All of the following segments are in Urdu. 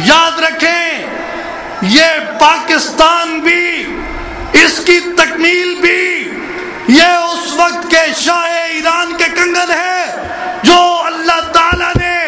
یاد رکھیں یہ پاکستان بھی، اس کی تکمیل بھی، یہ اس وقت کے شاہ ایران کے کنگن ہے جو اللہ تعالیٰ نے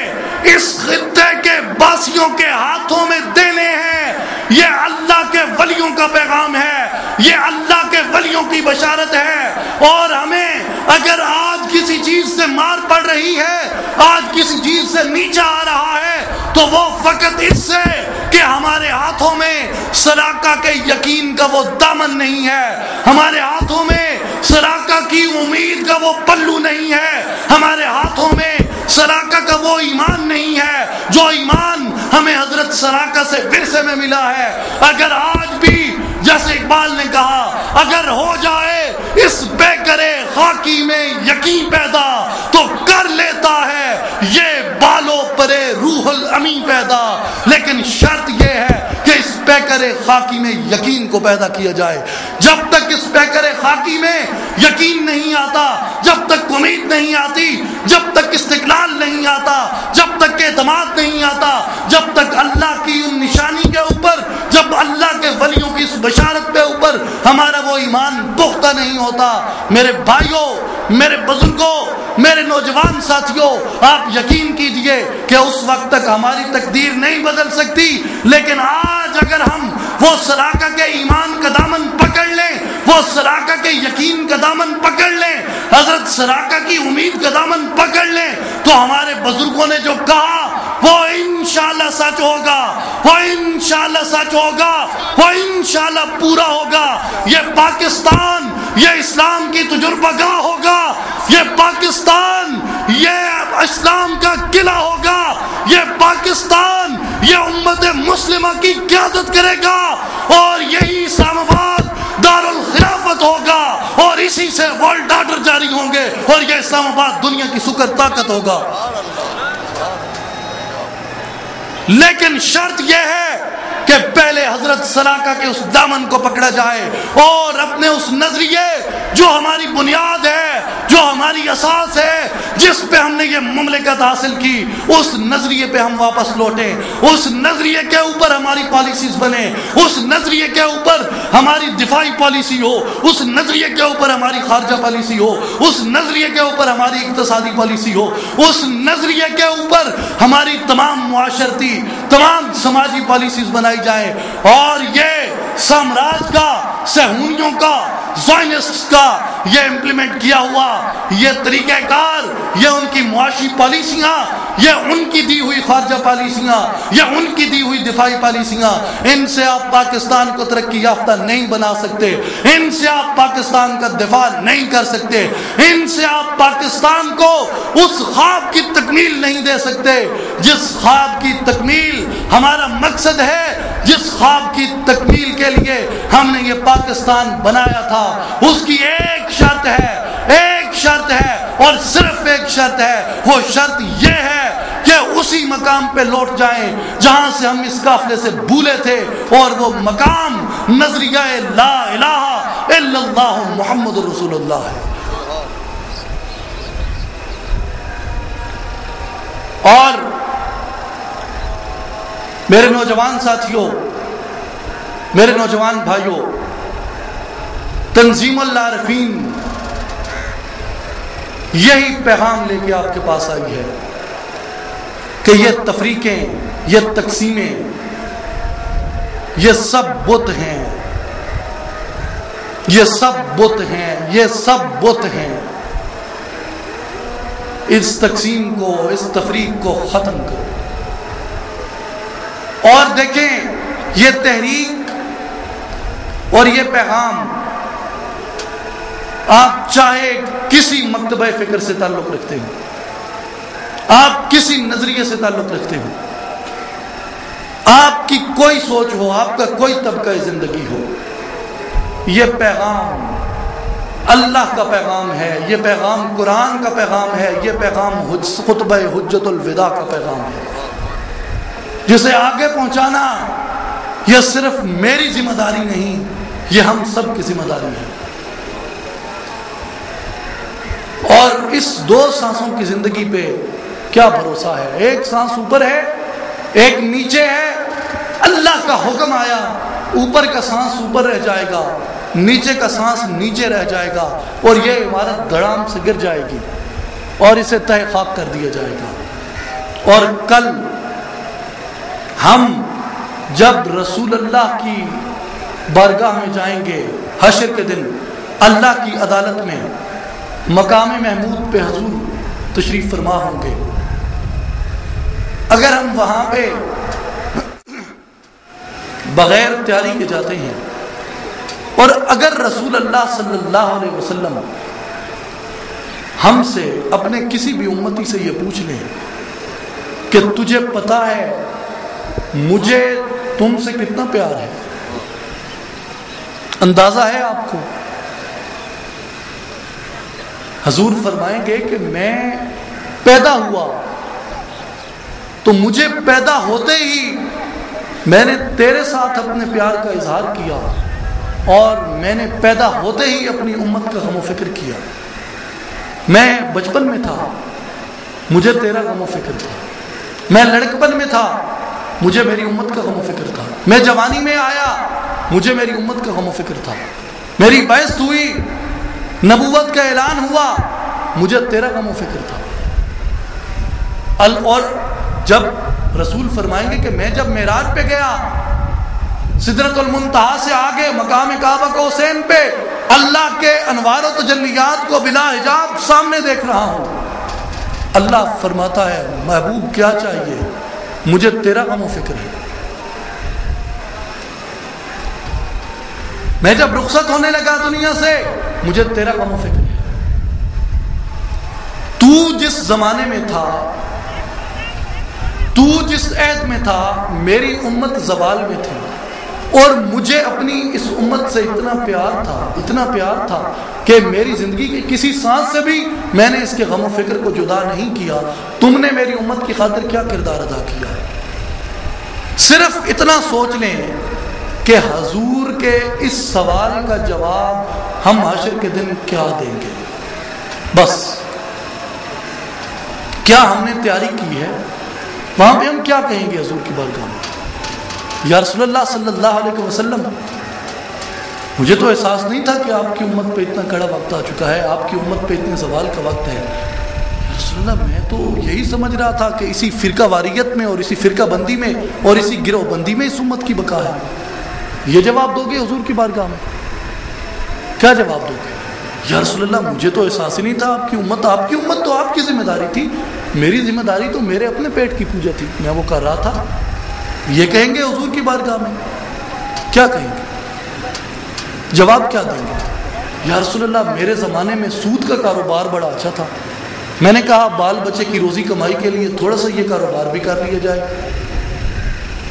اس خطے کے باسیوں کے ہاتھوں میں دینے ہیں۔ یہ اللہ کے ولیوں کا پیغام ہے، یہ اللہ کے ولیوں کی بشارت ہے۔ اور ہمیں اگر آج کسی چیز سے مار پڑ رہی ہے، آج کسی چیز سے نیچا آ رہا ہے، تو وہ فقط اس سے کہ ہمارے ہاتھوں میں سراقہ کے یقین کا وہ دامن نہیں ہے، ہمارے ہاتھوں میں سراقہ کی امید کا وہ پلو نہیں ہے، ہمارے ہاتھوں میں سراقہ کا وہ ایمان نہیں ہے جو ایمان ہمیں حضرت سراقہ سے ورثے میں ملا ہے۔ اگر آج بھی جیسے اقبال نے کہا اگر ہو جائے اس بے کرے خاکی میں یقین پیدا تو کر لیتا ہے یہ بالو پرے روح الامی پیدا۔ لیکن شرط یہ ہے کہ اس پیکرے خاکی میں یقین کو پیدا کیا جائے۔ جب تک اس پیکرے خاکی میں یقین نہیں آتا، جب تک امید نہیں آتی، جب تک استقلال نہیں آتا، جب تک اعتماد نہیں آتا، جب تک اللہ کی ان نشانی کے اوپر، جب اللہ کے ولیوں کی اس بشارت پہ اوپر ہمارا وہ ایمان پختہ نہیں ہوتا، میرے بھائیوں، میرے بزرگوں، میرے نوجوان ساتھیوں، آپ یقین کیجئے کہ اس وقت تک ہماری تقدیر نہیں بدل سکتی، لیکن آج اگر ہم وہ سراقہ کے ایمان کا دامن پکڑ لیں، وہ سراقہ کے یقین کا دامن پکڑ لیں، حضرت سراقہ کی امید کا دامن پکڑ لیں، تو ہمارے بزرگوں نے جو کہا وہ انشاءاللہ سچ ہوگا، وہ انشاءاللہ سچ ہوگا، وہ انشاءاللہ پورا ہوگا۔ یہ پاکستان یہ اسلام کی تجربہ گاہ ہوگا، یہ پاکستان یہ اسلام کا قلعہ ہوگا، یہ پاکستان یہ امت مسلمہ کی قیادت کرے گا، اور یہی اسلام آباد دارالخلافت ہوگا، اور اسی سے ورلڈ آرڈر جاری ہوں گے، اور یہ اسلام آباد دنیا کی سپر طاقت ہوگا۔ لیکن شرط یہ ہے کہ پہلے حضرت سراقہ کے اس دامن کو پکڑا جائے، اور اپنے اس نظریے جو ہماری بنیاد ہے، جو ہماری اساس ہے، جس پہ ہم نے یہ مملکت حاصل کی، اس نظریے پہ ہم واپس لوٹیں، اس نظریے کے اوپر ہماری پالیسیز بنے، اس نظریے کے اوپر ہماری دفاعی پالیسی ہو، اس نظریے کے اوپر ہماری خارجہ پالیسی ہو، اس نظریے کے اوپر ہماری اقتصادی پالیسی ہو، اس نظریے کے اوپر ہماری تمام معاشرتی، تمام سماجی پالیسیز بنائی جائیں، اور یہ سامراج کا، صہیونیوں کا، زائنسٹ کا یہ امپلیمنٹ کیا ہوا یہ طریقہ کار، یہ ان کی معاشی پالیسیاں، یہ ان کی دی ہوئی خارجہ پالیسیاں، یہ ان کی دی ہوئی دفاعی پالیسیاں، ان سے آپ پاکستان کو ترقی یافتہ نہیں بنا سکتے، ان سے آپ پاکستان کا دفاع نہیں کر سکتے، ان سے آپ پاکستان کو اس خواب کی تکمیل نہیں دے سکتے جس خواب کی تکمیل ہمارا مقصد ہے، جس خواب کی تکمیل کے لیے ہم نے یہ پاکستان بنایا تھا۔ اس کی ایک شرط ہے، ایک شرط ہے، اور صرف ایک شرط ہے، وہ شرط یہ ہے کہ اسی مقام پہ لوٹ جائیں جہاں سے ہم اس قافلے سے بھولے تھے، اور وہ مقام نظریہ لا الہ الا اللہ محمد رسول اللہ ہے۔ اور میرے نوجوان ساتھیوں، میرے نوجوان بھائیوں، تنظیم العارفین یہی پیغام لے کے آپ کے پاس آئی ہے کہ یہ تفریقیں، یہ تقسیمیں، یہ سب بت ہیں، یہ سب بت ہیں، یہ سب بت ہیں۔ اس تقسیم کو، اس تفریق کو ختم کرو۔ اور دیکھیں یہ تحریک اور یہ پیغام آپ چاہے کسی مکتبہ فکر سے تعلق رکھتے ہو، آپ کسی نظریے سے تعلق رکھتے ہو، آپ کی کوئی سوچ ہو، آپ کا کوئی طبقہ زندگی ہو، یہ پیغام اللہ کا پیغام ہے، یہ پیغام قرآن کا پیغام ہے، یہ پیغام خطبہ حجت الوداع کا پیغام ہے، جسے آگے پہنچانا یہ صرف میری ذمہ داری نہیں، یہ ہم سب کی ذمہ داری ہے۔ اور اس دو سانسوں کی زندگی پہ کیا بھروسہ ہے؟ ایک سانس اوپر ہے، ایک نیچے ہے، اللہ کا حکم آیا، اوپر کا سانس اوپر رہ جائے گا، نیچے کا سانس نیچے رہ جائے گا، اور یہ عمارت دھڑام سے گر جائے گی اور اسے تہہ خاک کر دیا جائے گا۔ اور کل ہم جب رسول اللہ کی بارگاہ میں جائیں گے حشر کے دن، اللہ کی عدالت میں مقام محمود پہ حضور تشریف فرما ہوں گے، اگر ہم وہاں پہ بغیر تیاری کے جاتے ہیں، اور اگر رسول اللہ صلی اللہ علیہ وسلم ہم سے اپنے کسی بھی امتی سے یہ پوچھ لیں کہ تجھے پتا ہے مجھے تم سے کتنا پیار ہے، اندازہ ہے آپ کو؟ حضور فرمائیں گے کہ میں پیدا ہوا تو مجھے پیدا ہوتے ہی میں نے تیرے ساتھ اپنے پیار کا اظہار کیا، اور میں نے پیدا ہوتے ہی اپنی امت کا غم و فکر کیا۔ میں بچپن میں تھا، مجھے تیرا غم و فکر تھا، میں لڑکپن میں تھا، مجھے میری امت کا غم و فکر تھا، میں جوانی میں آیا، مجھے میری امت کا غم و فکر تھا، میری بعثت ہوئی، نبوت کا اعلان ہوا، مجھے تیرا غم و فکر تھا۔ اور جب رسول فرمائیں گے کہ میں جب معراج پہ گیا، سدرۃ المنتہا سے آگے مقام کعبہ قوسین پہ اللہ کے انوار و تجلیات کو بلا حجاب سامنے دیکھ رہا ہوں، اللہ فرماتا ہے محبوب کیا چاہیے؟ مجھے تیرا غم و فکر ہے۔ میں جب رخصت ہونے لگا دنیا سے، مجھے تیرا غم و فکر ہے۔ تو جس زمانے میں تھا، تو جس عہد میں تھا، میری امت زوال میں تھی، اور مجھے اپنی اس امت سے اتنا پیار تھا کہ میری زندگی کی کسی سانس سے بھی میں نے اس کے غم و فکر کو جدا نہیں کیا۔ تم نے میری امت کی خاطر کیا کردار ادا کیا؟ صرف اتنا سوچ لیں کہ حضور کے اس سوال کا جواب ہم حشر کے دن کیا دیں گے۔ بس کیا ہم نے تیاری کی ہے؟ وہاں پہ ہم کیا کہیں گے حضور کی بارگاہ میں؟ یا رسول اللہ صلی اللہ علیہ وسلم، مجھے تو احساس نہیں تھا کہ آپ کی امت پہ اتنا کڑا وقت آ چکا ہے، آپ کی امت پہ اتنے زوال کا وقت ہے۔ یا رسول اللہ، میں تو یہی سمجھ رہا تھا کہ اسی فرقہ واریت میں اور اسی فرقہ بندی میں اور اسی گروہ بندی میں اس امت کی بقا ہے۔ یہ جواب دو گے حضور کی بارگاہ میں؟ کیا جواب دو گے؟ یا رسول اللہ، مجھے تو احساس ہی نہیں تھا آپ کی امت تو آپ کی ذمہ داری تھی، میری ذمہ داری تو میرے اپنے پیٹ کی پوجا تھی، میں وہ کر رہا تھا۔ یہ کہیں گے حضور کی بارگاہ میں؟ کیا کہیں گے؟ جواب کیا دیں گے؟ یا رسول اللہ، میرے زمانے میں سود کا کاروبار بڑا اچھا تھا، میں نے کہا بال بچے کی روزی کمائی کے لیے تھوڑا سا یہ کاروبار بھی کر لیا جائے،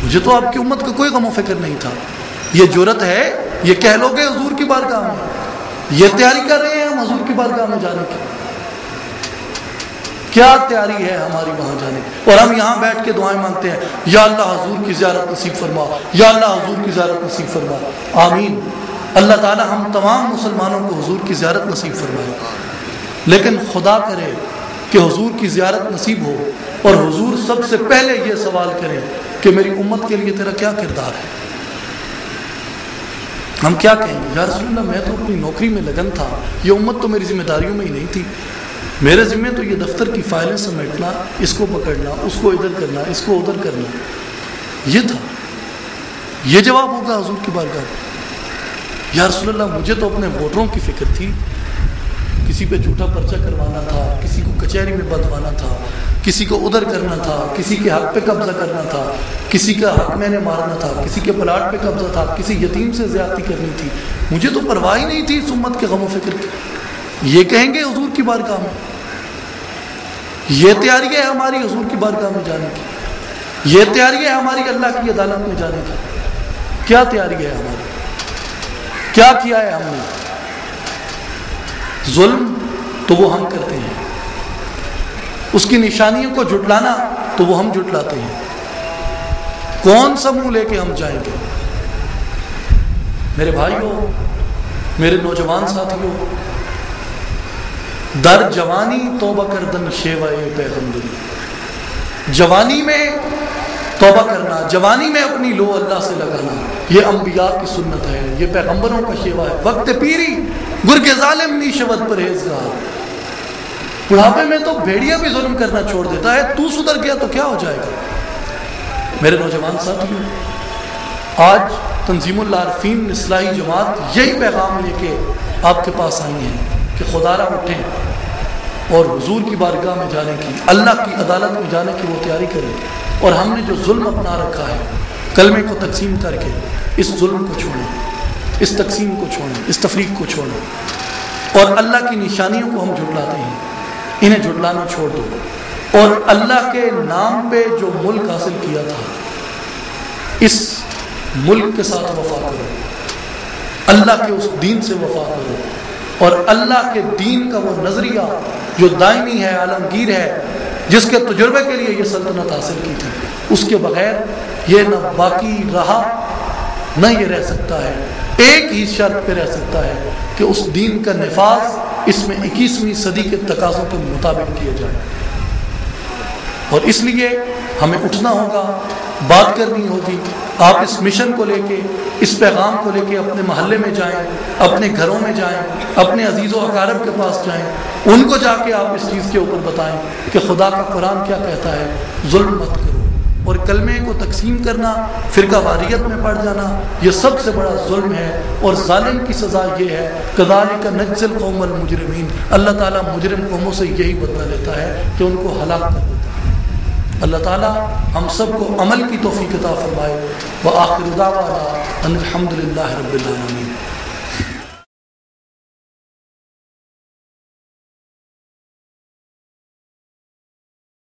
مجھے تو آپ کی امت کا کوئی غم و فکر نہیں تھا۔ یہ جرت ہے، یہ کہہ لو گے حضور کی بارگاہ میں؟ یہ تیاری کر رہے ہیں ہم حضور کی بارگاہ میں جانے کی؟ کیا تیاری ہے ہماری وہاں جانے کی؟ اور ہم یہاں بیٹھ کے دعائیں مانگتے ہیں، یا اللہ حضور کی زیارت نصیب فرما، یا اللہ حضور کی زیارت نصیب فرما۔ آمین۔ اللہ تعالی ہم تمام مسلمانوں کو حضور کی زیارت نصیب فرمائے، لیکن خدا کرے کہ حضور کی زیارت نصیب ہو اور حضور سب سے پہلے یہ سوال کریں کہ میری امت کے لیے تیرا کیا کردار ہے؟ ہم کیا کہیں گے؟ یا رسول اللہ، میں تو اپنی نوکری میں لگن تھا، یہ امت تو میری ذمہ داریوں میں ہی نہیں تھی، میرے ذمہ تو یہ دفتر کی فائلیں سمیٹنا، اس کو پکڑنا، اس کو ادھر کرنا، اس کو ادھر کرنا، یہ تھا۔ یہ جواب ہوگا حضور کی بارگاہ میں؟ یا رسول اللہ، مجھے تو اپنے ووٹروں کی فکر تھی، کسی پہ جھوٹا پرچہ کروانا تھا، کسی کو کچہری میں بدوانا تھا، کسی کو ادھر کرنا تھا، کسی کے حق پہ قبضہ کرنا تھا، کسی کا حق میں نے مارنا تھا، کسی کے پلاٹ پہ قبضہ تھا، کسی یتیم سے زیادتی کرنی تھی، مجھے تو پرواہ ہی نہیں تھی اس امت کے غم و فکر کی۔ یہ کہیں گے حضور کی بارگاہ میں؟ یہ تیاری ہے ہماری حضور کی بارگاہ میں جانے کی؟ یہ تیاری ہے ہماری اللہ کی عدالت میں جانے کی؟ کیا تیاری ہے ہماری؟ کیا کیا ہے ہم نے؟ ظلم تو وہ ہم کرتے ہیں، اس کی نشانیوں کو جھٹلانا تو وہ ہم جھٹلاتے ہیں۔ کون سا منہ لے کے ہم جائیں گے؟ میرے بھائیوں، میرے نوجوان ساتھیوں، در جوانی توبہ کردن شیوائے پیغمبری، جوانی میں توبہ کرنا، جوانی میں اپنی لو اللہ سے لگانا، یہ انبیاء کی سنت ہے، یہ پیغمبروں کا شیوا ہے۔ وقت پیری گرگ ظالم نی شود پرہیزگار، بڑھاپے میں تو بھیڑیا بھی ظلم کرنا چھوڑ دیتا ہے، تو سدھر گیا تو کیا ہو جائے گا؟ میرے نوجوان ساتھیوں، آج تنظیم العارفین اصلاحی جماعت یہی پیغام لے کے آپ کے پاس آئی ہیں کہ خدا را اٹھیں اور حضور کی بارگاہ میں جانے کی، اللہ کی عدالت میں جانے کی وہ تیاری کریں، اور ہم نے جو ظلم اپنا رکھا ہے کلمے کو تقسیم کر کے اس ظلم کو چھوڑیں، اس تقسیم کو چھوڑیں، اس تفریق کو چھوڑیں، اور اللہ کی نشانیوں کو ہم جھٹلاتے ہیں، انہیں جھٹلانا چھوڑ دو، اور اللہ کے نام پہ جو ملک حاصل کیا تھا اس ملک کے ساتھ وفا کرو، اللہ کے اس دین سے وفا کرو، اور اللہ کے دین کا وہ نظریہ جو دائمی ہے، عالمگیر ہے، جس کے تجربے کے لیے یہ سلطنت حاصل کی تھی، اس کے بغیر یہ نہ باقی رہا نہ یہ رہ سکتا ہے۔ ایک ہی شرط پہ رہ سکتا ہے کہ اس دین کا نفاذ اس میں 21ویں صدی کے تقاضوں کے مطابق کیا جائے، اور اس لیے ہمیں اٹھنا ہوگا، بات کرنی ہوگی۔ آپ اس مشن کو لے کے، اس پیغام کو لے کے اپنے محلے میں جائیں، اپنے گھروں میں جائیں، اپنے عزیز و اقارب کے پاس جائیں، ان کو جا کے آپ اس چیز کے اوپر بتائیں کہ خدا کا قرآن کیا کہتا ہے، ظلم مت کرو، اور کلمے کو تقسیم کرنا، فرقہ واریت میں پڑ جانا، یہ سب سے بڑا ظلم ہے، اور ظالم کی سزا یہ ہے کذالک نجزی القوم المجرمین، اللہ تعالیٰ مجرم قوموں سے یہی بدلہ لیتا ہے کہ ان کو ہلاک کر دیتا ہے۔ اللہ تعالیٰ ہم سب کو عمل کی توفیق عطا فرمائے۔ وآخر دعوانا ان الحمد للہ رب العالمین۔